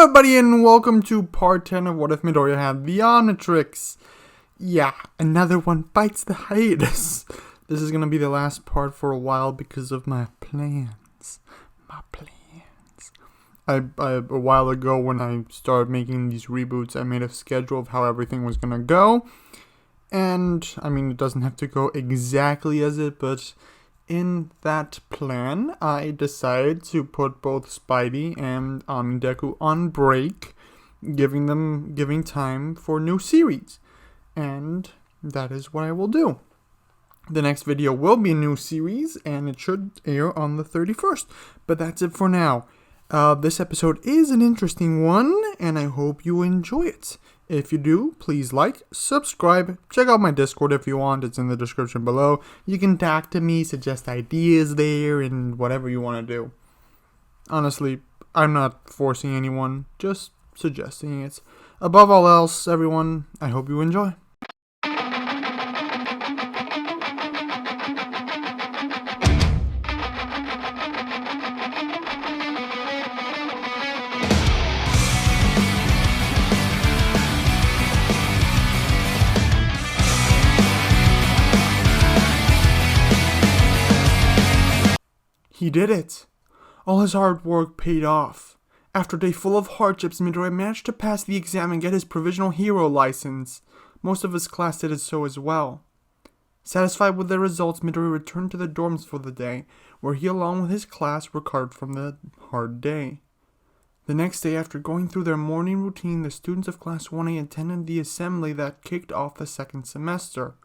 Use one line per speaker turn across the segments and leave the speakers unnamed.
everybody, and welcome to part 10 of What If Midoriya Had the Omnitrix. Yeah, another one bites the hiatus. This is gonna be the last part for a while because of my plans. A while ago when I started making these reboots, I made a schedule of how everything was gonna go. And, I mean, it doesn't have to go exactly as it, but in that plan, I decided to put both Spidey and Deku on break, giving time for new series. And that is what I will do. The next video will be a new series, and it should air on the 31st. But that's it for now. This episode is an interesting one, and I hope you enjoy it. If you do, please like, subscribe, check out my Discord if you want, it's in the description below. You can talk to me, suggest ideas there, and whatever you want to do. Honestly, I'm not forcing anyone, just suggesting it. Above all else, everyone, I hope you enjoy. He did it! All his hard work paid off. After a day full of hardships, Midoriya managed to pass the exam and get his provisional hero license. Most of his class did so as well. Satisfied with the results, Midoriya returned to the dorms for the day, where he along with his class recovered from the hard day. The next day, after going through their morning routine, the students of Class 1A attended the assembly that kicked off the second semester.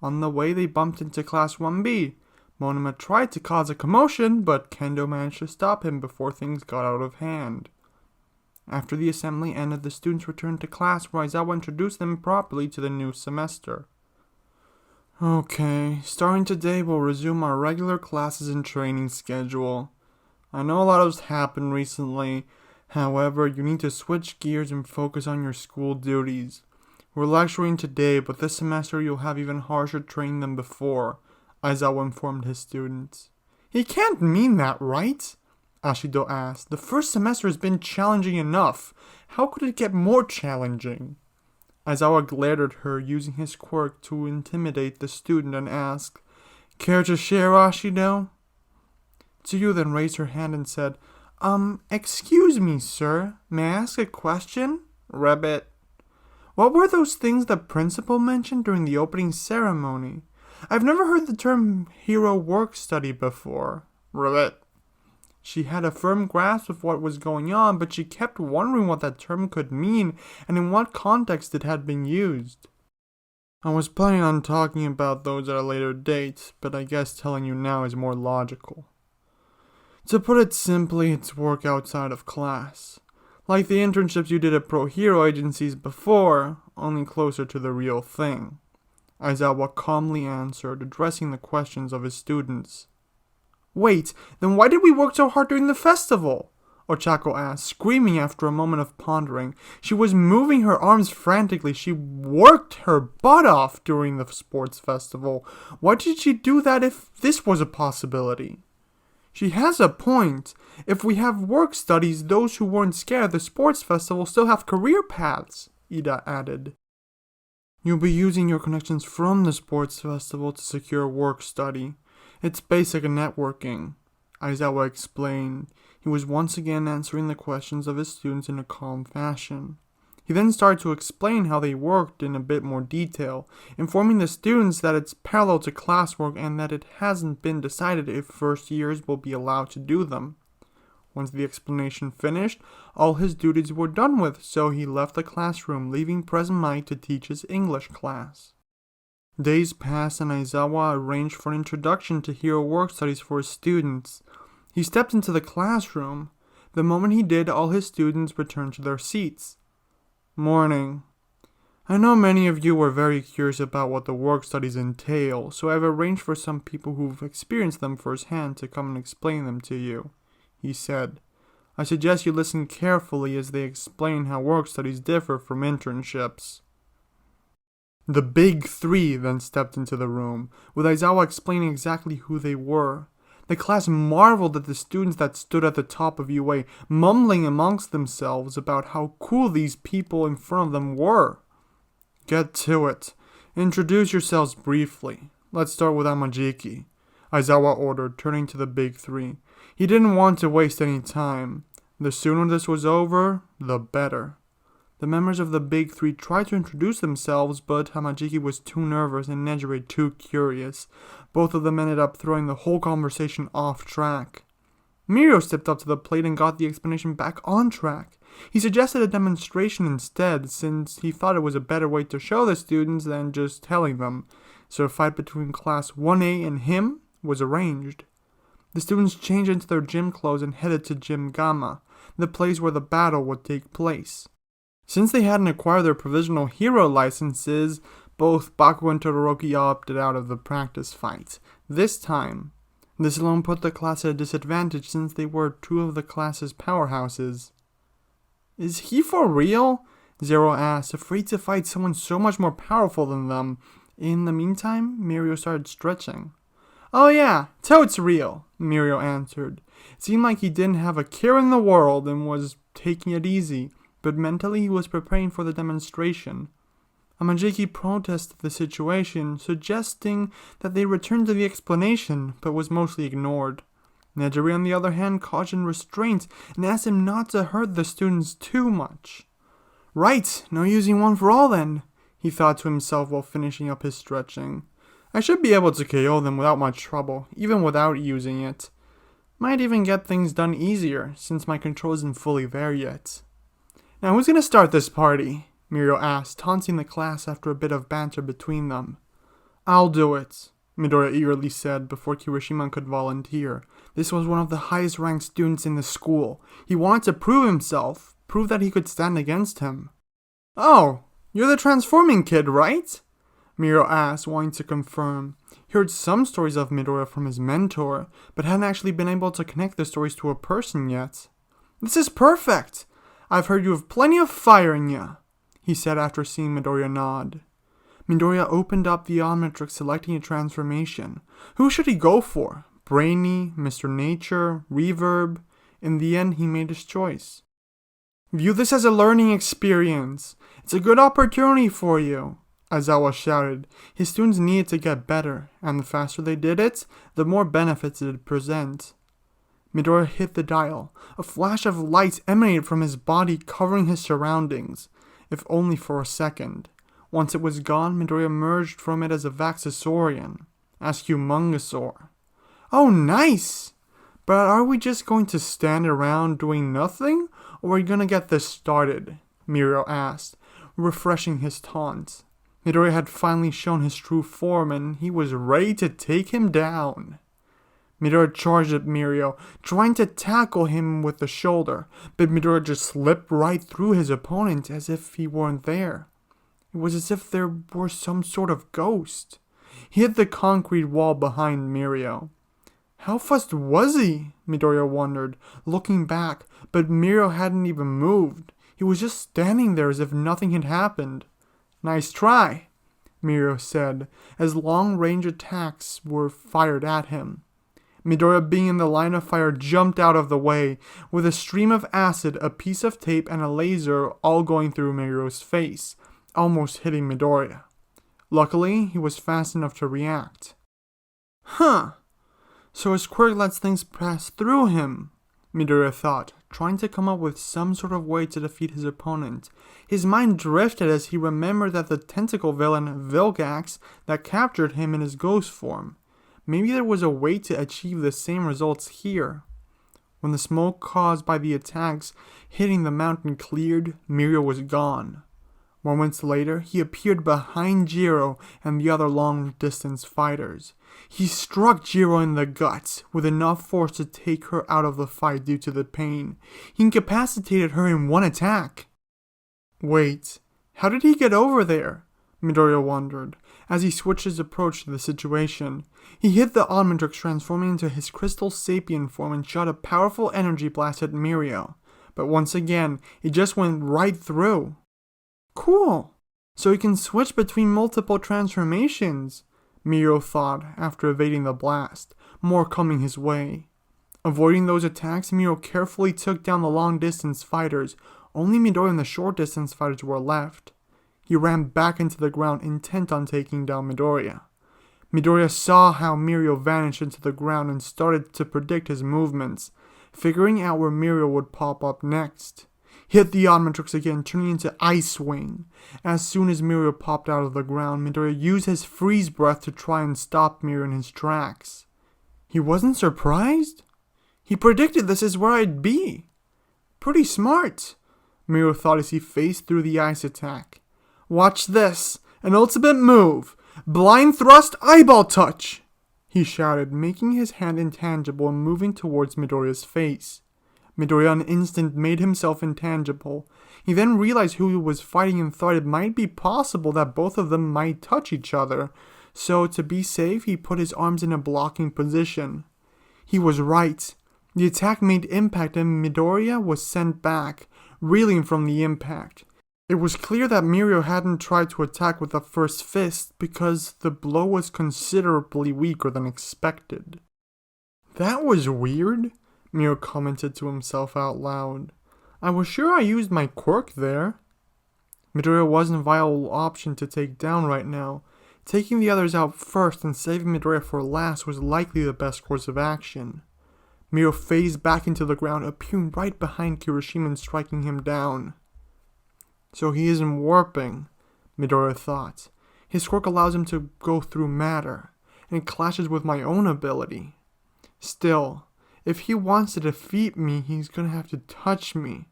On the way, they bumped into Class 1B. Monoma tried to cause a commotion, but Kendo managed to stop him before things got out of hand. After the assembly ended, the students returned to class where Aizawa introduced them properly to the new semester. Okay, starting today we'll resume our regular classes and training schedule. I know a lot has happened recently, however, you need to switch gears and focus on your school duties. We're lecturing today, but this semester you'll have even harsher training than before, Aizawa informed his students. He can't mean that, right? Ashido asked. The first semester has been challenging enough. How could it get more challenging? Aizawa glared at her, using his quirk to intimidate the student, and asked, Care to share, Ashido? Tsuyu then raised her hand and said, excuse me, sir. May I ask a question? Rabbit. What were those things the principal mentioned during the opening ceremony? I've never heard the term hero work study before. Ribbit. She had a firm grasp of what was going on, but she kept wondering what that term could mean and in what context it had been used. I was planning on talking about those at a later date, but I guess telling you now is more logical. To put it simply, it's work outside of class. Like the internships you did at pro hero agencies before, only closer to the real thing. Aizawa calmly answered, addressing the questions of his students. Wait, then why did we work so hard during the festival? Ochako asked, screaming after a moment of pondering. She was moving her arms frantically. She worked her butt off during the sports festival. Why did she do that if this was a possibility? She has a point. If we have work studies, those who weren't scared of the sports festival still have career paths, Ida added. You'll be using your connections from the sports festival to secure work study. It's basic networking, Aizawa explained. He was once again answering the questions of his students in a calm fashion. He then started to explain how they worked in a bit more detail, informing the students that it's parallel to classwork and that it hasn't been decided if first years will be allowed to do them. Once the explanation finished, all his duties were done with, so he left the classroom, leaving present Mike to teach his English class. Days passed and Aizawa arranged for an introduction to hero work studies for his students. He stepped into the classroom. The moment he did, all his students returned to their seats. Morning. I know many of you were very curious about what the work studies entail, so I've arranged for some people who've experienced them firsthand to come and explain them to you, he said. I suggest you listen carefully as they explain how work studies differ from internships. The big three then stepped into the room, with Aizawa explaining exactly who they were. The class marveled at the students that stood at the top of UA, mumbling amongst themselves about how cool these people in front of them were. Get to it. Introduce yourselves briefly. Let's start with Amajiki, Aizawa ordered, turning to the big three. He didn't want to waste any time. The sooner this was over, the better. The members of the big three tried to introduce themselves, but Hamajiki was too nervous and Nejire too curious. Both of them ended up throwing the whole conversation off track. Mirio stepped up to the plate and got the explanation back on track. He suggested a demonstration instead, since he thought it was a better way to show the students than just telling them. So a fight between Class 1A and him was arranged. The students changed into their gym clothes and headed to Gym Gamma, the place where the battle would take place. Since they hadn't acquired their provisional hero licenses, both Baku and Todoroki opted out of the practice fight. This time, this alone put the class at a disadvantage since they were two of the class's powerhouses. Is he for real? Zero asked, afraid to fight someone so much more powerful than them. In the meantime, Mirio started stretching. Oh yeah, totes real, Mirio answered. It seemed like he didn't have a care in the world and was taking it easy, but mentally he was preparing for the demonstration. Amajiki protested the situation, suggesting that they return to the explanation, but was mostly ignored. Nejire, on the other hand, cautioned restraint and asked him not to hurt the students too much. Right, no using one for all then, he thought to himself while finishing up his stretching. I should be able to KO them without much trouble, even without using it. Might even get things done easier, since my control isn't fully there yet. Now who's gonna start this party? Mirio asked, taunting the class after a bit of banter between them. I'll do it, Midoriya eagerly said before Kirishima could volunteer. This was one of the highest ranked students in the school. He wanted to prove himself, prove that he could stand against him. Oh, you're the transforming kid, right? Mirio asked, wanting to confirm. He heard some stories of Midoriya from his mentor, but hadn't actually been able to connect the stories to a person yet. This is perfect! I've heard you have plenty of fire in ya, he said after seeing Midoriya nod. Midoriya opened up the Omnitrix, selecting a transformation. Who should he go for? Brainy, Mr. Nature, Reverb? In the end, he made his choice. View this as a learning experience. It's a good opportunity for you, Aizawa shouted. His students needed to get better, and the faster they did it, the more benefits it'd present. Midoriya hit the dial. A flash of light emanated from his body, covering his surroundings, if only for a second. Once it was gone, Midoriya emerged from it as a Vaxasaurian, as Humongosaur. Oh, nice! But are we just going to stand around doing nothing, or are we gonna get this started? Mirio asked, refreshing his taunt. Midoriya had finally shown his true form, and he was ready to take him down. Midoriya charged at Mirio, trying to tackle him with the shoulder, but Midoriya just slipped right through his opponent as if he weren't there. It was as if there were some sort of ghost. He hit the concrete wall behind Mirio. How fast was he? Midoriya wondered, looking back, but Mirio hadn't even moved. He was just standing there as if nothing had happened. Nice try, Mirio said, as long-range attacks were fired at him. Midoriya, being in the line of fire, jumped out of the way, with a stream of acid, a piece of tape, and a laser all going through Mirio's face, almost hitting Midoriya. Luckily, he was fast enough to react. Huh, so his quirk lets things pass through him, Midoriya thought, trying to come up with some sort of way to defeat his opponent. His mind drifted as he remembered that the tentacle villain Vilgax that captured him in his ghost form. Maybe there was a way to achieve the same results here. When the smoke caused by the attacks hitting the mountain cleared, Mirio was gone. Moments later, he appeared behind Jiro and the other long-distance fighters. He struck Jiro in the gut with enough force to take her out of the fight due to the pain. He incapacitated her in one attack. Wait, how did he get over there? Midoriya wondered, as he switched his approach to the situation. He hit the Omnitrix, transforming into his crystal sapien form, and shot a powerful energy blast at Mirio. But once again, it just went right through. Cool! So he can switch between multiple transformations, Mirio thought after evading the blast. more coming his way. Avoiding those attacks, Miro carefully took down the long-distance fighters. Only Midoriya and the short-distance fighters were left. He ran back into the ground, intent on taking down Midoriya. Midoriya saw how Miro vanished into the ground and started to predict his movements, figuring out where Miro would pop up next. He hit the Omnitrix again, turning into Ice Wing. As soon as Miro popped out of the ground, Midoriya used his freeze breath to try and stop Miro in his tracks. He wasn't surprised. He predicted this is where I'd be. Pretty smart, Miro thought as he faced through the ice attack. Watch this, an ultimate move, blind thrust eyeball touch, he shouted, making his hand intangible and moving towards Midoriya's face. Midoriya in an instant made himself intangible. He then realized who he was fighting and thought it might be possible that both of them might touch each other, so to be safe he put his arms in a blocking position. He was right. The attack made impact and Midoriya was sent back, reeling from the impact. It was clear that Miro hadn't tried to attack with the first fist because the blow was considerably weaker than expected. That was weird, Miro commented to himself out loud. I was sure I used my quirk there. Midoriya wasn't a viable option to take down right now. Taking the others out first and saving Midoriya for last was likely the best course of action. Miro phased back into the ground, appearing right behind Kirishima and striking him down. So he isn't warping, Midoriya thought. His quirk allows him to go through matter, and it clashes with my own ability. Still, if he wants to defeat me, he's gonna have to touch me,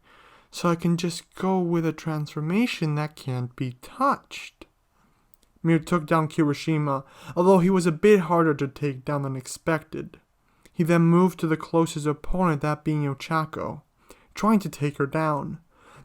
so I can just go with a transformation that can't be touched. Miro took down Kirishima, although he was a bit harder to take down than expected. He then moved to the closest opponent, that being Ochako, trying to take her down.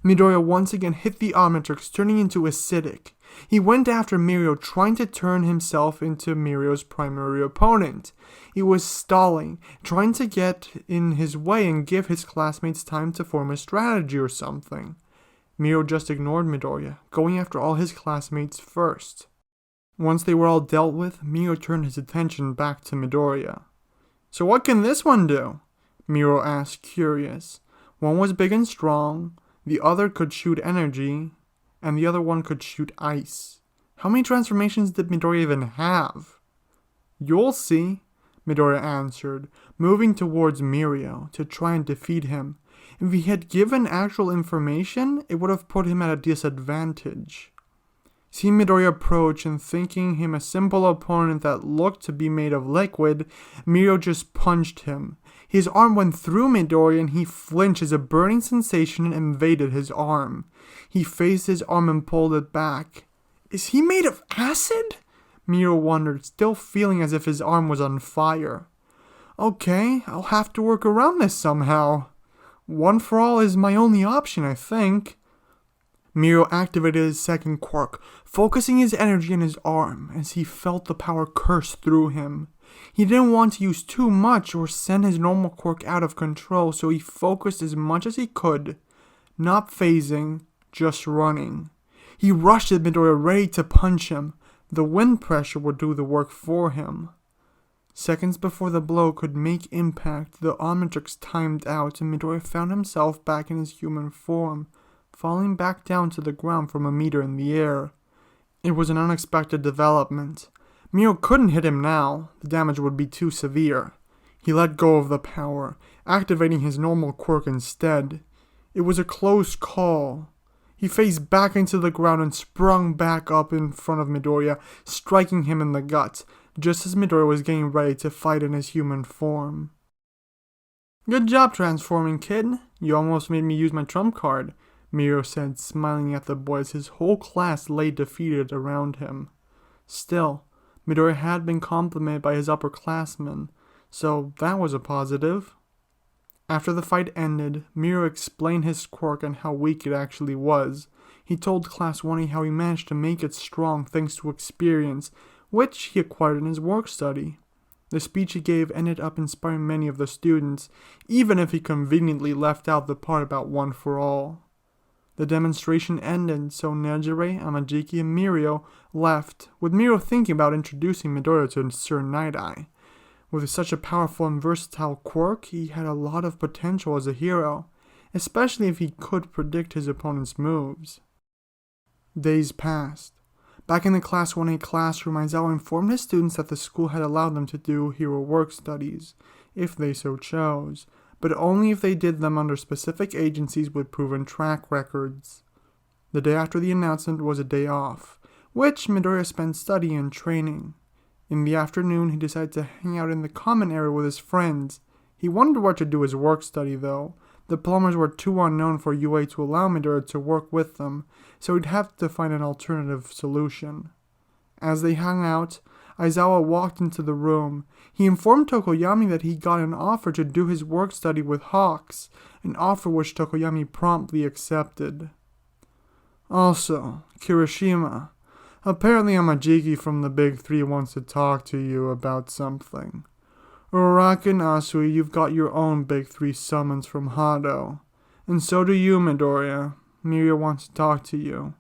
Midoriya once again hit the Omnitrix, turning into acidic. He went after Miro, trying to turn himself into Miro's primary opponent. He was stalling, trying to get in his way and give his classmates time to form a strategy or something. Miro just ignored Midoriya, going after all his classmates first. Once they were all dealt with, Miro turned his attention back to Midoriya. So what can this one do? Miro asked, curious. One was big and strong, the other could shoot energy, and the other one could shoot ice. How many transformations did Midoriya even have? You'll see, Midoriya answered, moving towards Miro to try and defeat him. If he had given actual information, it would have put him at a disadvantage. Seeing Midoriya approach and thinking him a simple opponent that looked to be made of liquid, Miro just punched him. His arm went through Midoriya and he flinched as a burning sensation invaded his arm. He phased his arm and pulled it back. Is he made of acid? Miro wondered, still feeling as if his arm was on fire. Okay, I'll have to work around this somehow. One for all is my only option, I think. Miro activated his second quirk, focusing his energy in his arm as he felt the power curse through him. He didn't want to use too much or send his normal quirk out of control, so he focused as much as he could, not phasing, just running. He rushed at Midoriya, ready to punch him. The wind pressure would do the work for him. Seconds before the blow could make impact, the Omnitrix timed out and Midoriya found himself back in his human form, falling back down to the ground from a meter in the air. It was an unexpected development. Miro couldn't hit him now, the damage would be too severe. He let go of the power, activating his normal quirk instead. It was a close call. He phased back into the ground and sprung back up in front of Midoriya, striking him in the gut, just as Midoriya was getting ready to fight in his human form. Good job transforming, kid. You almost made me use my trump card, Miro said, smiling at the boy as his whole class lay defeated around him. Still, Midoriya had been complimented by his upperclassmen, so that was a positive. After the fight ended, Miro explained his quirk and how weak it actually was. He told class 1A how he managed to make it strong thanks to experience, which he acquired in his work study. The speech he gave ended up inspiring many of the students, even if he conveniently left out the part about one for all. The demonstration ended, so Nejire, Amajiki, and Mirio left, with Miro thinking about introducing Midoriya to Sir Nighteye. With such a powerful and versatile quirk, he had a lot of potential as a hero, especially if he could predict his opponent's moves. Days passed. Back in the Class 1A classroom, Aizawa informed his students that the school had allowed them to do hero work studies, if they so chose, but only if they did them under specific agencies with proven track records. The day after the announcement was a day off, which Midoriya spent studying and training. In the afternoon, he decided to hang out in the common area with his friends. He wondered where to do his work study, though. The plumbers were too unknown for UA to allow Midoriya to work with them, so he'd have to find an alternative solution. As they hung out, Aizawa walked into the room. He informed Tokoyami that he got an offer to do his work study with Hawks, an offer which Tokoyami promptly accepted. Also, Kirishima, apparently Amajiki from the Big Three wants to talk to you about something. Uraraka and Asui, you've got your own Big Three summons from Hado. And so do you, Midoriya. Miria wants to talk to you.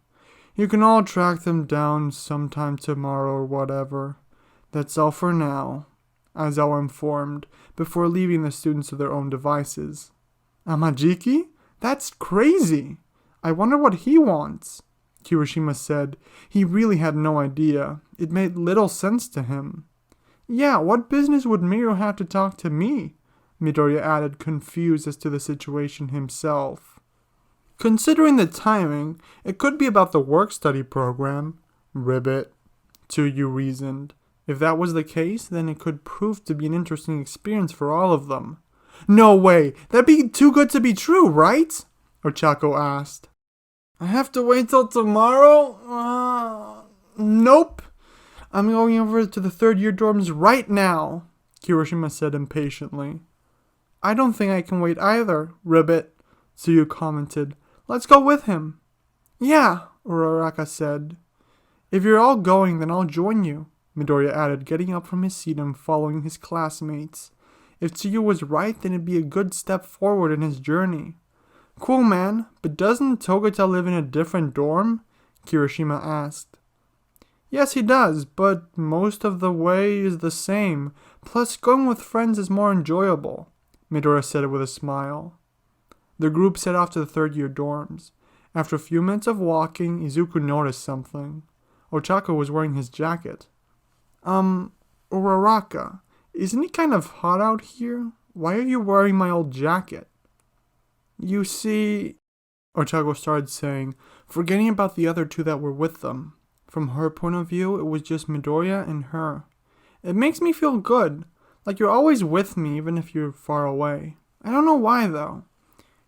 You can all track them down sometime tomorrow or whatever. That's all for now, Aizawa informed, before leaving the students to their own devices. Amajiki? That's crazy! I wonder what he wants, Kirishima said. He really had no idea. It made little sense to him. Yeah, what business would Mirio have to talk to me? Midoriya added, confused as to the situation himself. Considering the timing, it could be about the work-study program. Ribbit, Tsuyu reasoned. If that was the case, then it could prove to be an interesting experience for all of them. No way! That'd be too good to be true, right? Ochako asked. I have to wait till tomorrow? Nope. I'm going over to the third-year dorms right now, Kirishima said impatiently. I don't think I can wait either, Ribbit, Tsuyu commented. Let's go with him. Yeah, Uraraka said. If you're all going, then I'll join you, Midoriya added, getting up from his seat and following his classmates. If Tsuyu was right, then it'd be a good step forward in his journey. Cool, man, but doesn't Togata live in a different dorm? Kirishima asked. Yes, he does, but most of the way is the same. Plus, going with friends is more enjoyable, Midoriya said with a smile. The group set off to the third-year dorms. After a few minutes of walking, Izuku noticed something. Ochako was wearing his jacket. Uraraka, isn't it kind of hot out here? Why are you wearing my old jacket? You see, Ochako started saying, forgetting about the other two that were with them. From her point of view, it was just Midoriya and her. It makes me feel good, like you're always with me even if you're far away. I don't know why though.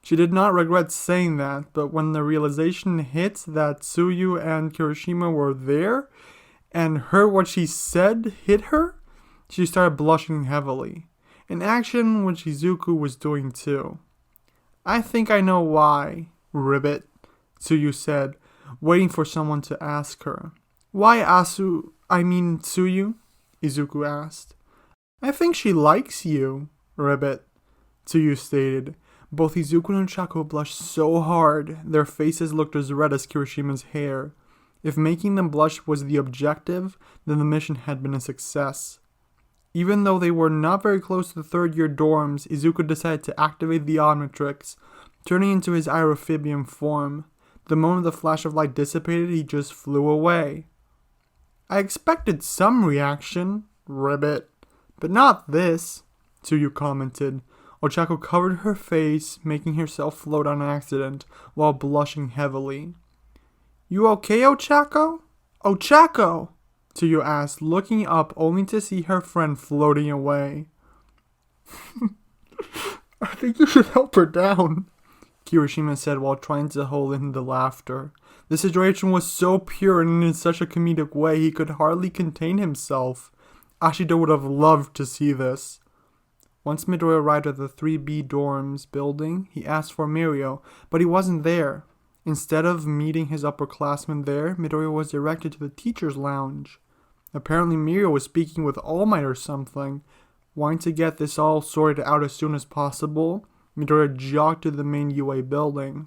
She did not regret saying that, but when the realization hit that Tsuyu and Kirishima were there, and heard what she said hit her, she started blushing heavily, an action which Izuku was doing too. I think I know why, Ribbit, Tsuyu said, waiting for someone to ask her. Why Tsuyu? Izuku asked. I think she likes you, Ribbit, Tsuyu stated. Both Izuku and Ochako blushed so hard, their faces looked as red as Kirishima's hair. If making them blush was the objective, then the mission had been a success. Even though they were not very close to the third-year dorms, Izuku decided to activate the Omnitrix, turning into his aerophibian form. The moment the flash of light dissipated, he just flew away. I expected some reaction, Ribbit, but not this, Tsuyu commented. Ochako covered her face, making herself float on accident, while blushing heavily. You okay, Ochako? Ochako! Tsuyu asked, looking up only to see her friend floating away. I think you should help her down, Kirishima said while trying to hold in the laughter. The situation was so pure and in such a comedic way he could hardly contain himself. Ashido would have loved to see this. Once Midoriya arrived at the 3B dorms building, he asked for Mirio, but he wasn't there. Instead of meeting his upperclassmen there, Midoriya was directed to the teacher's lounge. Apparently Mirio was speaking with All Might or something. Wanting to get this all sorted out as soon as possible, Midoriya jogged to the main UA building.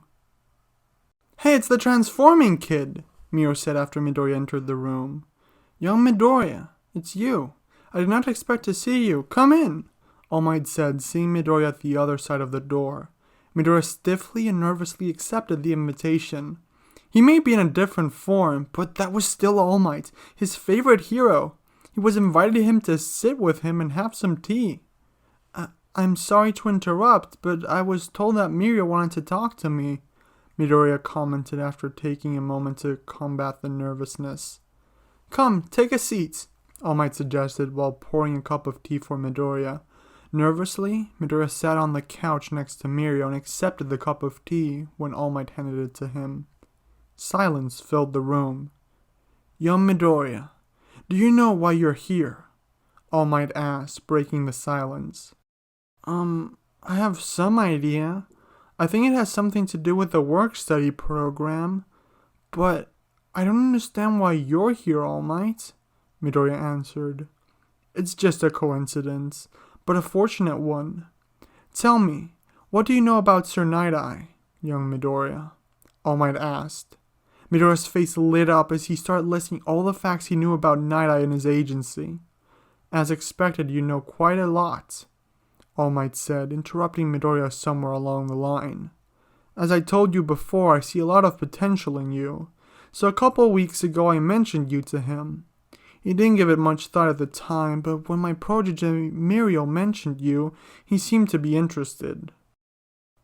Hey, it's the transforming kid, Mirio said after Midoriya entered the room. Young Midoriya, it's you. I did not expect to see you. Come in, All Might said, seeing Midoriya at the other side of the door. Midoriya stiffly and nervously accepted the invitation. He may be in a different form, but that was still All Might, his favorite hero. He was invited him to sit with him and have some tea. I'm sorry to interrupt, but I was told that Miria wanted to talk to me, Midoriya commented after taking a moment to combat the nervousness. Come, take a seat, All Might suggested while pouring a cup of tea for Midoriya. Nervously, Midoriya sat on the couch next to Miria and accepted the cup of tea when All Might handed it to him. Silence filled the room. Young Midoriya, do you know why you're here? All Might asked, breaking the silence. I have some idea. I think it has something to do with the work-study program. But I don't understand why you're here, All Might, Midoriya answered. It's just a coincidence, but a fortunate one. Tell me, what do you know about Sir Nighteye, young Midoriya? All Might asked. Midoriya's face lit up as he started listing all the facts he knew about Nighteye and his agency. As expected, you know quite a lot, All Might said, interrupting Midoriya somewhere along the line. As I told you before, I see a lot of potential in you. So a couple weeks ago I mentioned you to him. He didn't give it much thought at the time, but when my protege Mirio mentioned you, he seemed to be interested.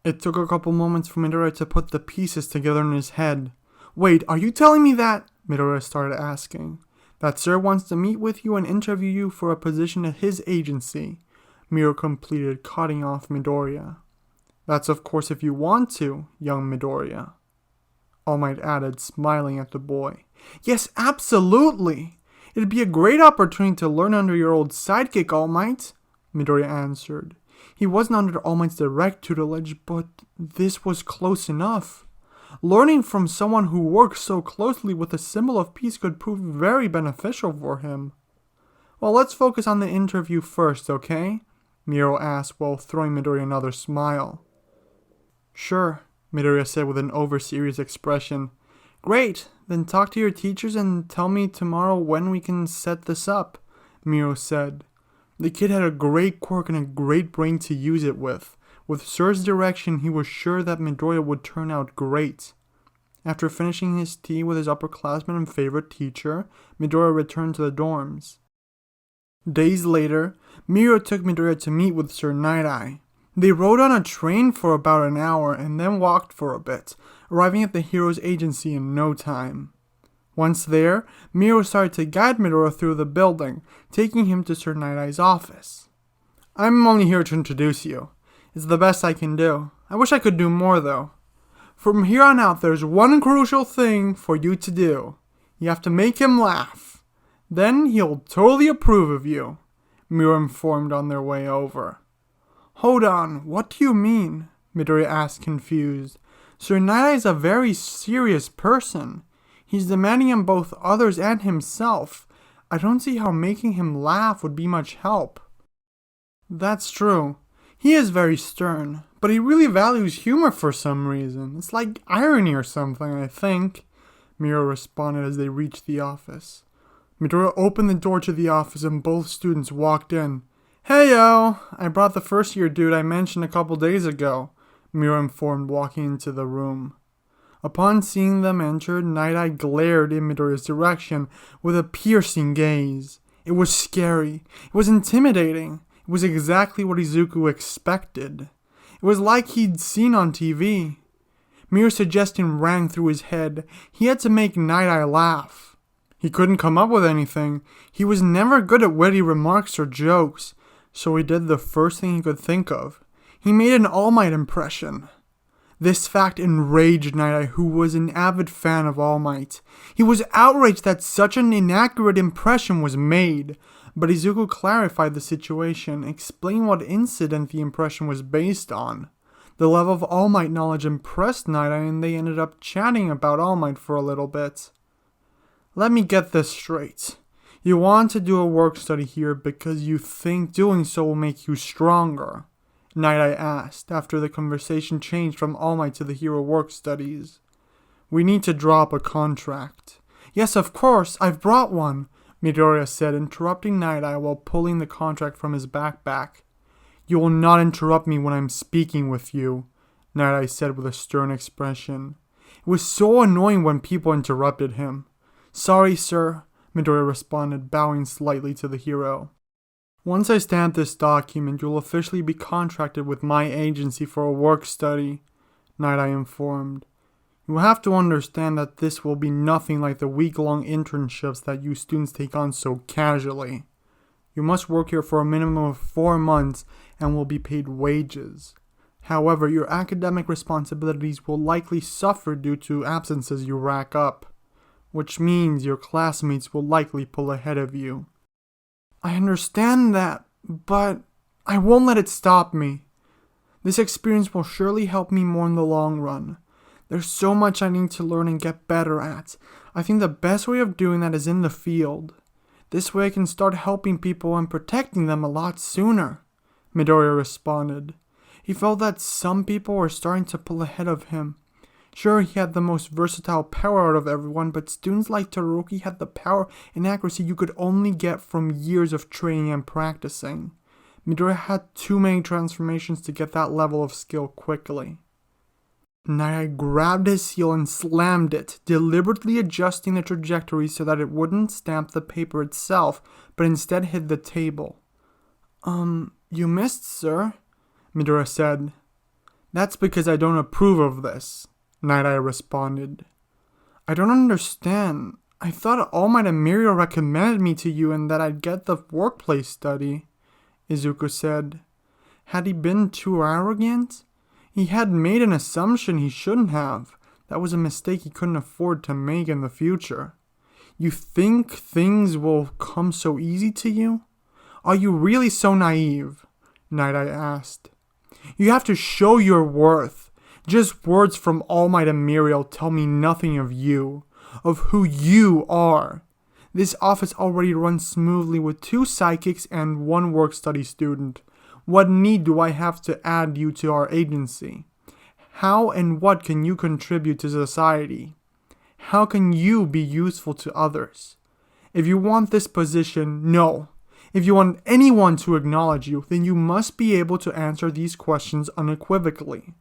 It took a couple moments for Midoriya to put the pieces together in his head. Wait, are you telling me that? Midoriya started asking. That Sir wants to meet with you and interview you for a position at his agency, Mirio completed, cutting off Midoriya. That's of course if you want to, young Midoriya, All Might added, smiling at the boy. Yes, absolutely! It'd be a great opportunity to learn under your old sidekick, All Might, Midoriya answered. He wasn't under All Might's direct tutelage, but this was close enough. Learning from someone who works so closely with a symbol of peace could prove very beneficial for him. Well, let's focus on the interview first, okay? Mirio asked while throwing Midoriya another smile. Sure, Midoriya said with an over-serious expression. Great, then talk to your teachers and tell me tomorrow when we can set this up, Mirio said. The kid had a great quirk and a great brain to use it with. With Sir's direction, he was sure that Midoriya would turn out great. After finishing his tea with his upperclassman and favorite teacher, Midoriya returned to the dorms. Days later, Mirio took Midoriya to meet with Sir Nighteye. They rode on a train for about an hour and then walked for a bit, arriving at the hero's agency in no time. Once there, Mirio started to guide Midoriya through the building, taking him to Sir Nightaye's office. I'm only here to introduce you. It's the best I can do. I wish I could do more though. From here on out, there's one crucial thing for you to do. You have to make him laugh. Then he'll totally approve of you, Mirio informed on their way over. Hold on, what do you mean? Midoriya asked, confused. Sir Nighteye is a very serious person. He's demanding on both others and himself. I don't see how making him laugh would be much help. That's true. He is very stern, but he really values humor for some reason. It's like irony or something, I think, Mirio responded as they reached the office. Midoriya opened the door to the office and both students walked in. Hey yo, I brought the first year dude I mentioned a couple days ago, Mirio informed, walking into the room. Upon seeing them enter, Nighteye glared in Midoriya's direction with a piercing gaze. It was scary. It was intimidating. It was exactly what Izuku expected. It was like he'd seen on TV. Mirio's suggestion rang through his head. He had to make Nighteye laugh. He couldn't come up with anything. He was never good at witty remarks or jokes, so he did the first thing he could think of. He made an All Might impression. This fact enraged Nighteye, who was an avid fan of All Might. He was outraged that such an inaccurate impression was made, but Izuku clarified the situation, explaining what incident the impression was based on. The level of All Might knowledge impressed Nighteye, and they ended up chatting about All Might for a little bit. Let me get this straight. You want to do a work study here because you think doing so will make you stronger, Nighteye asked, after the conversation changed from All Might to the hero work studies. We need to draw up a contract. Yes, of course, I've brought one. Midoriya said, interrupting Nighteye while pulling the contract from his backpack. You will not interrupt me when I'm speaking with you, Nighteye said with a stern expression. It was so annoying when people interrupted him. Sorry, sir, Midoriya responded, bowing slightly to the hero. Once I stamp this document, you'll officially be contracted with my agency for a work study, Nighteye informed. You have to understand that this will be nothing like the week-long internships that you students take on so casually. You must work here for a minimum of 4 months and will be paid wages. However, your academic responsibilities will likely suffer due to absences you rack up, which means your classmates will likely pull ahead of you. I understand that, but I won't let it stop me. This experience will surely help me more in the long run. There's so much I need to learn and get better at. I think the best way of doing that is in the field. This way I can start helping people and protecting them a lot sooner, Midoriya responded. He felt that some people were starting to pull ahead of him. Sure, he had the most versatile power out of everyone, but students like Todoroki had the power and accuracy you could only get from years of training and practicing. Midoriya had too many transformations to get that level of skill quickly. Nighteye grabbed his seal and slammed it, deliberately adjusting the trajectory so that it wouldn't stamp the paper itself, but instead hit the table. You missed, sir, Midoriya said. That's because I don't approve of this, Nighteye responded. I don't understand. I thought All Might and Midoriya recommended me to you and that I'd get the workplace study, Izuku said. Had he been too arrogant? He had made an assumption he shouldn't have. That was a mistake he couldn't afford to make in the future. You think things will come so easy to you? Are you really so naive? Nighteye asked. You have to show your worth. Just words from All Might and Muriel tell me nothing of you, of who you are. This office already runs smoothly with 2 psychics and 1 work-study student. What need do I have to add you to our agency? How and what can you contribute to society? How can you be useful to others? If you want this position, no. If you want anyone to acknowledge you, then you must be able to answer these questions unequivocally.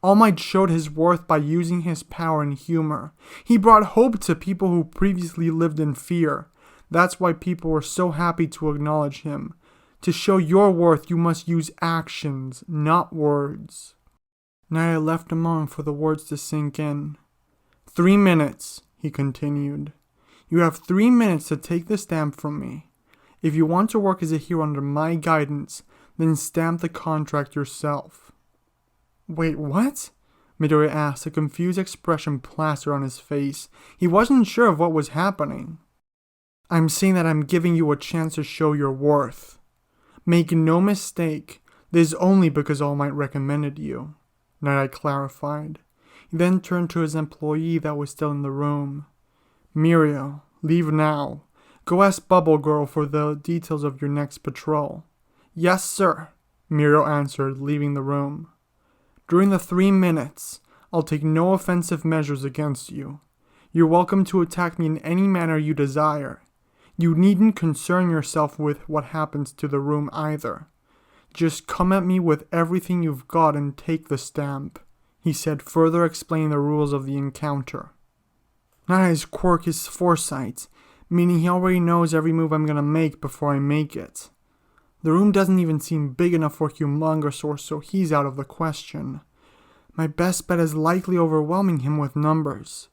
All Might showed his worth by using his power and humor. He brought hope to people who previously lived in fear. That's why people were so happy to acknowledge him. To show your worth, you must use actions, not words. Nighteye left a moment for the words to sink in. 3 minutes, he continued. You have 3 minutes to take the stamp from me. If you want to work as a hero under my guidance, then stamp the contract yourself. Wait, what? Midoriya asked, a confused expression plastered on his face. He wasn't sure of what was happening. I'm saying that I'm giving you a chance to show your worth. Make no mistake, this is only because All Might recommended you, Nighteye clarified. He then turned to his employee that was still in the room. Muriel, leave now. Go ask Bubble Girl for the details of your next patrol. Yes, sir, Muriel answered, leaving the room. During the 3 minutes, I'll take no offensive measures against you. You're welcome to attack me in any manner you desire. You needn't concern yourself with what happens to the room either. Just come at me with everything you've got and take the stamp, he said, further explaining the rules of the encounter. Nighteye's quirk is foresight, meaning he already knows every move I'm gonna make before I make it. The room doesn't even seem big enough for Humongousaur, so he's out of the question. My best bet is likely overwhelming him with numbers.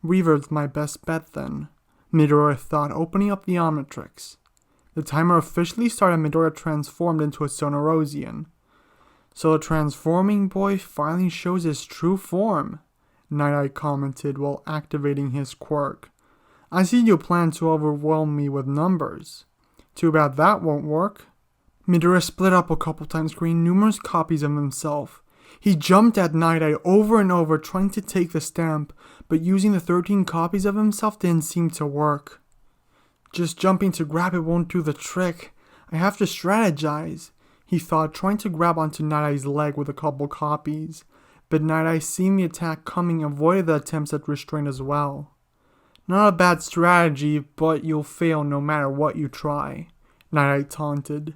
Reaver's my best bet then, Midoriya thought, opening up the Omnitrix. The timer officially started. Midoriya transformed into a Sonorosian. So the transforming boy finally shows his true form, Nighteye commented while activating his quirk. I see you plan to overwhelm me with numbers. Too bad that won't work. Midoriya split up a couple times, creating numerous copies of himself. He jumped at Nighteye over and over, trying to take the stamp, but using the 13 copies of himself didn't seem to work. Just jumping to grab it won't do the trick. I have to strategize, he thought, trying to grab onto Nightaye's leg with a couple copies. But Nighteye, seeing the attack coming, avoided the attempts at restraint as well. Not a bad strategy, but you'll fail no matter what you try, Nighteye taunted.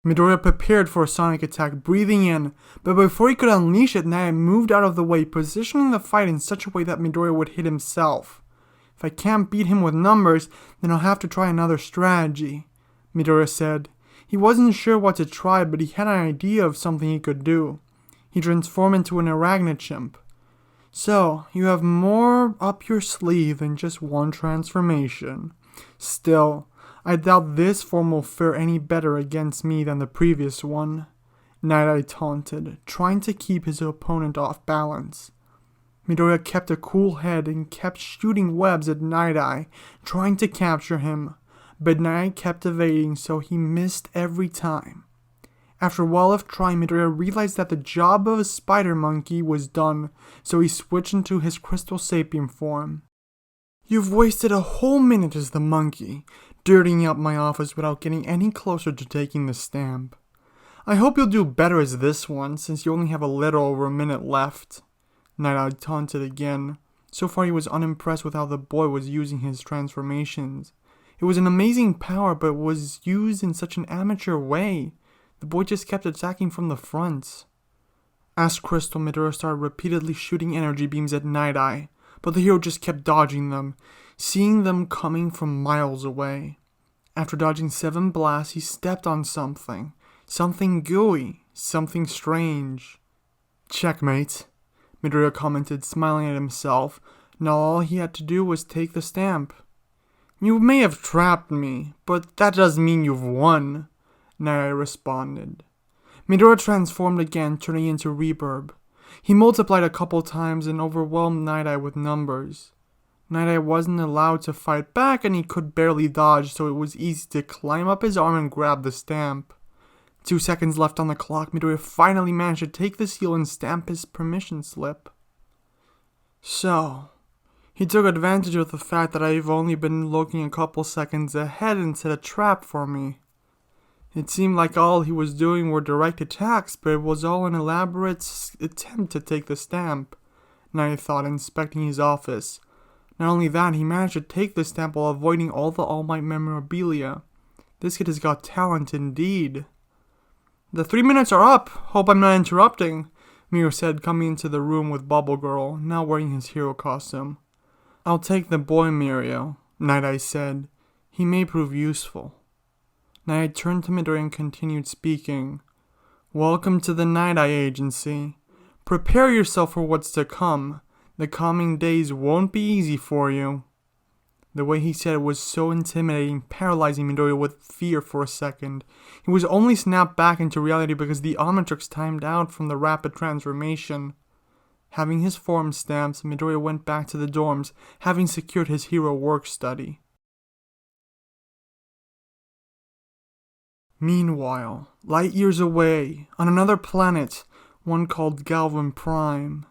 Midoriya prepared for a sonic attack, breathing in, but before he could unleash it, Nighteye moved out of the way, positioning the fight in such a way that Midoriya would hit himself. If I can't beat him with numbers, then I'll have to try another strategy, Midoriya said. He wasn't sure what to try, but he had an idea of something he could do. He transformed into an arachnid chimp. So, you have more up your sleeve than just one transformation. Still, I doubt this form will fare any better against me than the previous one, Nighteye taunted, trying to keep his opponent off balance. Midoriya kept a cool head and kept shooting webs at Nighteye, trying to capture him, but Nighteye kept evading, so he missed every time. After a while of trying, Midoriya realized that the job of a spider monkey was done, so he switched into his crystal sapien form. You've wasted a whole minute as the monkey, dirtying up my office without getting any closer to taking the stamp. I hope you'll do better as this one, since you only have a little over a minute left, Nighteye taunted again. So far he was unimpressed with how the boy was using his transformations. It was an amazing power, but was used in such an amateur way. The boy just kept attacking from the front. As Crystal, Midoriya started repeatedly shooting energy beams at Nighteye, but the hero just kept dodging them, seeing them coming from miles away. After dodging 7 blasts, he stepped on something. Something gooey. Something strange. Checkmate, Midoriya commented, smiling at himself. Now all he had to do was take the stamp. You may have trapped me, but that doesn't mean you've won, Nighteye responded. Midoriya transformed again, turning into Reverb. He multiplied a couple times and overwhelmed Nighteye with numbers. Nighteye wasn't allowed to fight back and he could barely dodge, so it was easy to climb up his arm and grab the stamp. 2 seconds left on the clock, Midoriya finally managed to take the seal and stamp his permission slip. So, he took advantage of the fact that I've only been looking a couple seconds ahead and set a trap for me. It seemed like all he was doing were direct attacks, but it was all an elaborate attempt to take the stamp, Nighteye thought, inspecting his office. Not only that, he managed to take the stamp while avoiding all the All Might memorabilia. This kid has got talent indeed. The 3 minutes are up. Hope I'm not interrupting, Mirio said, coming into the room with Bubble Girl, now wearing his hero costume. I'll take the boy, Mirio, Nighteye said. He may prove useful. Nighteye turned to Midoriya and continued speaking. Welcome to the Nighteye Agency. Prepare yourself for what's to come. The coming days won't be easy for you. The way he said it was so intimidating, paralyzing Midoriya with fear for a second. He was only snapped back into reality because the Omnitrix timed out from the rapid transformation. Having his form stamps, Midoriya went back to the dorms, having secured his hero work study. Meanwhile, light years away, on another planet, one called Galvin Prime.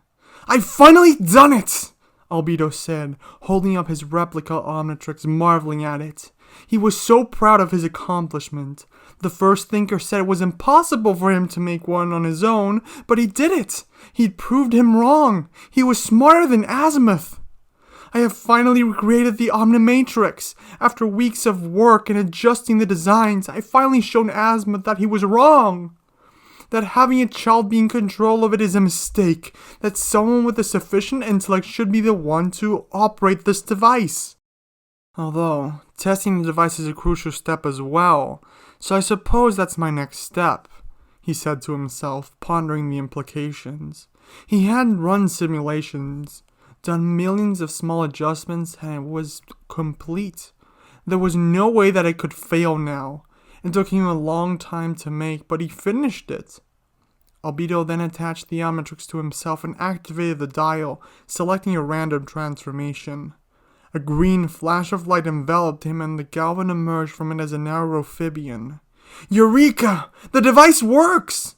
I've finally done it! Albedo said, holding up his replica Omnitrix, marveling at it. He was so proud of his accomplishment. The first thinker said it was impossible for him to make one on his own, but he did it! He'd proved him wrong! He was smarter than Azimuth! I have finally recreated the Omnitrix. After weeks of work and adjusting the designs, I finally shown Azimuth that he was wrong. That having a child be in control of it is a mistake. That someone with a sufficient intellect should be the one to operate this device. Although, testing the device is a crucial step as well, so I suppose that's my next step, he said to himself, pondering the implications. He had run simulations, done millions of small adjustments, and it was complete. There was no way that it could fail now. It took him a long time to make, but he finished it. Albedo then attached the Omnitrix to himself and activated the dial, selecting a random transformation. A green flash of light enveloped him and the Galvin emerged from it as an aerophibian. Eureka! The device works!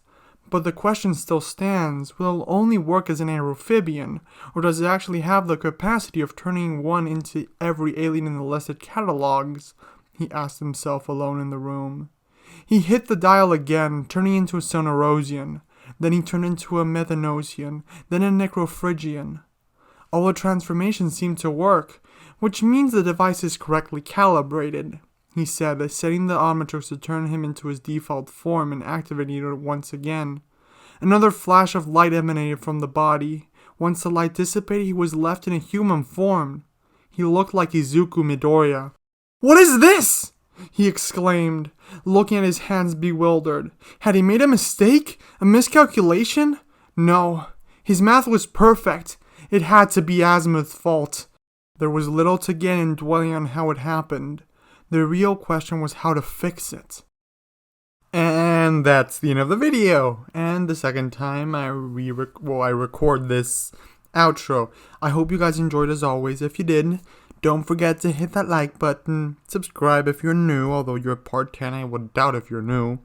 But the question still stands, will it only work as an aerophibian, or does it actually have the capacity of turning one into every alien in the listed catalogs? He asked himself alone in the room. He hit the dial again, turning into a Sonorosian. Then he turned into a Methanosian, then a Necrophrygian. All the transformations seemed to work, which means the device is correctly calibrated, he said, setting the Omnitrix to turn him into his default form and activating it once again. Another flash of light emanated from the body. Once the light dissipated, he was left in a human form. He looked like Izuku Midoriya. "What is this?" he exclaimed, looking at his hands bewildered. Had he made a mistake? A miscalculation? No. His math was perfect. It had to be Azimuth's fault. There was little to gain in dwelling on how it happened. The real question was how to fix it. And that's the end of the video. And the second time I record this outro. I hope you guys enjoyed as always. If you did, don't forget to hit that like button. Subscribe if you're new, although you're part 10, I would doubt if you're new.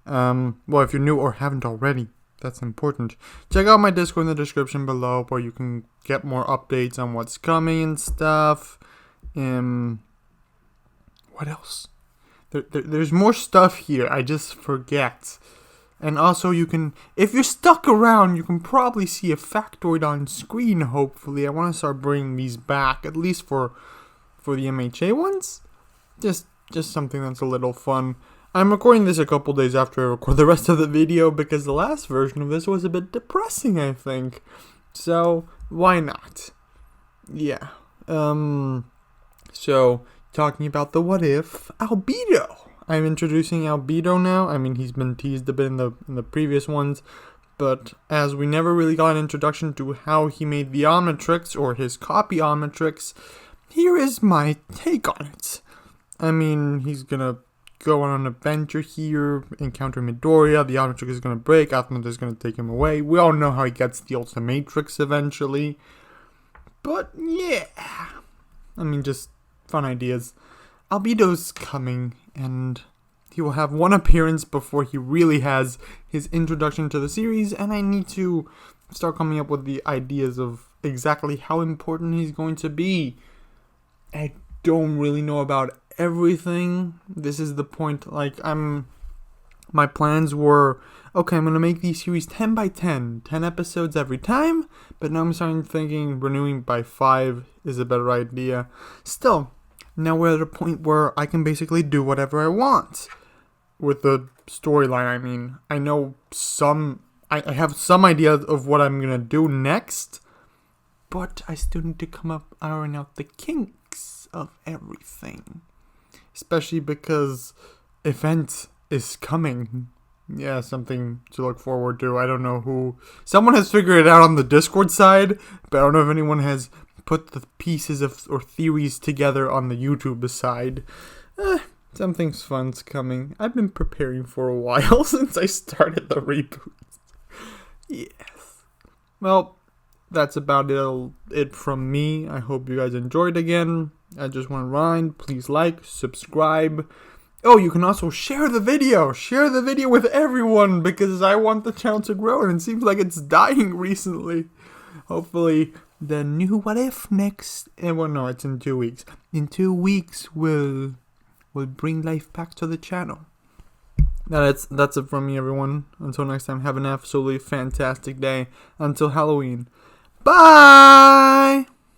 If you're new or haven't already, that's important. Check out my Discord in the description below where you can get more updates on what's coming and stuff. What else? There's more stuff here. I just forget. And also you can, if you're stuck around, you can probably see a factoid on screen, hopefully. I want to start bringing these back, at least for the MHA ones. Just something that's a little fun. I'm recording this a couple days after I record the rest of the video because the last version of this was a bit depressing, I think. So, why not? Yeah. So, talking about the what if, Albedo. I'm introducing Albedo now. I mean, he's been teased a bit in the previous ones, but as we never really got an introduction to how he made the Omnitrix or his copy Omnitrix, here is my take on it. I mean, he's gonna go on an adventure here, encounter Midoriya, the Omnitrix is gonna break, Azimuth is gonna take him away. We all know how he gets the Ultimatrix eventually. But yeah, I mean, just fun ideas. Albedo's coming, and he will have one appearance before he really has his introduction to the series, and I need to start coming up with the ideas of exactly how important he's going to be. I don't really know about everything. This is the point, my plans were, okay, I'm going to make these series 10 by 10 episodes every time, but now I'm starting thinking renewing by 5 is a better idea. Still, now we're at a point where I can basically do whatever I want with the storyline. I mean, I know I have some idea of what I'm going to do next, but I still need to iron out the kinks of everything. Especially because event is coming. Yeah, something to look forward to. I don't know who. Someone has figured it out on the Discord side, but I don't know if anyone has put the pieces or theories together on the YouTube side. Something fun's coming. I've been preparing for a while since I started the reboot. Yes. Well, that's about it from me. I hope you guys enjoyed again. I just want to remind, please like, subscribe. Oh, you can also share the video. Share the video with everyone because I want the channel to grow and it seems like it's dying recently. Hopefully the new what if next, no, it's in 2 weeks. In 2 weeks will bring life back to the channel. That's it from me, everyone. Until next time, have an absolutely fantastic day. Until Halloween. Bye!